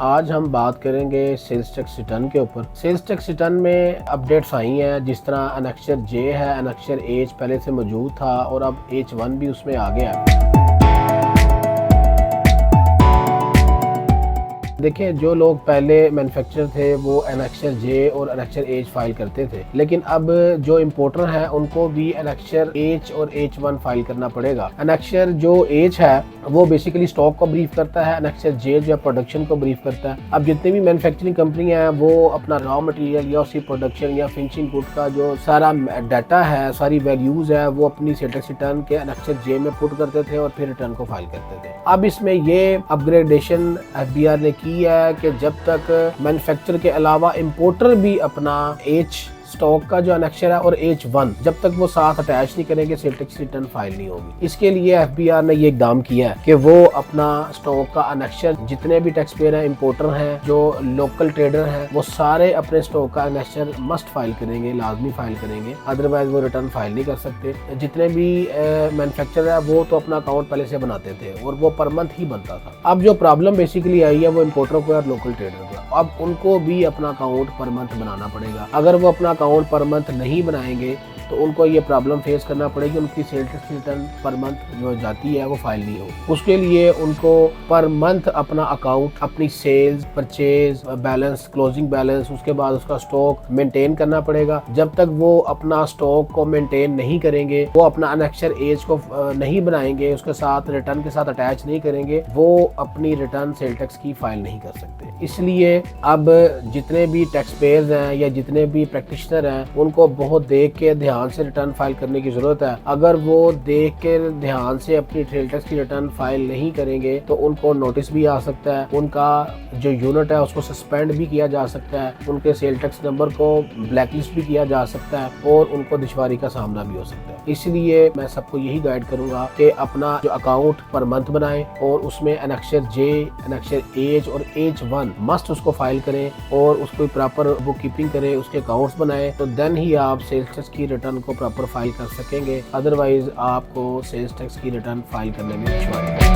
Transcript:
आज हम बात करेंगे सेल्स टैक्स रिटर्न के ऊपर। सेल्स टैक्स रिटर्न में अपडेट्स आई हैं, जिस तरह अनेक्सर जे है, अनेक्सर एच पहले से मौजूद था और अब H1 भी उसमें आ गया है। देखिए, जो लोग पहले मैन्युफैक्चरर थे वो अनेक्सर जे और अनेक्सर एच फाइल करते थे, लेकिन अब जो इम्पोर्टर हैं उनको भी अनेक्सर एच और H1 फाइल करना पड़ेगा। अनेक्सर जो एच है वो बेसिकली स्टॉक को ब्रीफ करता है, अनेक्सर जे जो है प्रोडक्शन को ब्रीफ करता है। अब जितनी भी मैन्युफैक्चरिंग कंपनी है वो अपना रॉ मटेरियल या उसकी प्रोडक्शन या फिनिशिंग गुड का जो सारा डाटा है, सारी वैल्यूज है, वो अपनी सेल्स टैक्स रिटर्न के अनेक्सर जे में पुट करते थे और फिर रिटर्न को फाइल करते थे। अब इसमें ये अपग्रेडेशन FBR ने की है कि जब तक मैन्युफैक्चरर के अलावा इंपोर्टर भी अपना एच स्टॉक का जो अनेक्सर है और H1 जब तक वो साथ अटैच नहीं करेंगे, सेल्स टैक्स रिटर्न फाइल नहीं होगी। इसके लिए FBR ने ये इकदाम किया है कि वो अपना स्टॉक का अनेक्सर, जितने भी टैक्स पेयर हैं, इंपोर्टर हैं, जो लोकल ट्रेडर हैं, वो सारे अपने स्टॉक का अनेक्सर मस्ट फाइल करेंगे, लाजमी फाइल करेंगे, अदरवाइज वो रिटर्न फाइल नहीं कर सकते। जितने भी मैन्युफैक्चरर है वो तो अपना अकाउंट पहले से बनाते थे और वो पर मंथ ही बनता था। अब जो प्रॉब्लम बेसिकली आई है वो इंपोर्टर को और लोकल ट्रेडर को, अब उनको भी अपना अकाउंट पर मंथ बनाना पड़ेगा। अगर वो अपना अकाउंट पर मंथ नहीं बनाएंगे तो उनको ये प्रॉब्लम फेस करना पड़ेगी, उनकी sales tax return per month जो जाती है वो फाइल नहीं हो। उसके लिए उनको पर मंथ अपना अकाउंट, अपनी sales, purchase, balance, closing balance, उसके बाद उसका स्टॉक मेंटेन करना पड़ेगा। जब तक वो अपना स्टॉक को मेंटेन नहीं करेंगे, वो अपना अनेक्सर एज को नहीं बनाएंगे, उसके साथ रिटर्न के साथ अटैच नहीं करेंगे, वो अपनी रिटर्न सेल्स टैक्स की फाइल नहीं कर सकते। इसलिए अब जितने भी टैक्स पेयर्स हैं या जितने भी प्रैक्टिशनर हैं उनको बहुत देख के ध्यान से रिटर्न फाइल करने की जरूरत है। अगर वो देख के ध्यान से अपनी सेल्स टैक्स की रिटर्न फाइल नहीं करेंगे तो उनको नोटिस भी आ सकता है, उनका जो यूनिट है उसको सस्पेंड भी किया जा सकता है, उनके सेल्स टैक्स नंबर को ब्लैकलिस्ट भी किया जा सकता है और उनको दुश्वारी का सामना भी हो सकता है। इसलिए मैं सबको यही गाइड करूंगा कि अपना जो अकाउंट पर मंथ बनाएं और उसमें अनेक्सर जे, अनेक्सर एच और H1 मस्ट उसको फाइल करें और उसको प्रॉपर बुक कीपिंग करें, उसके अकाउंट्स बनाएं, तो देन ही आप सेल्स टैक्स की रिटर्न को प्रॉपर फाइल कर सकेंगे। अदरवाइज आपको सेल्स टैक्स की रिटर्न फाइल करने में दुश्वारी होगी।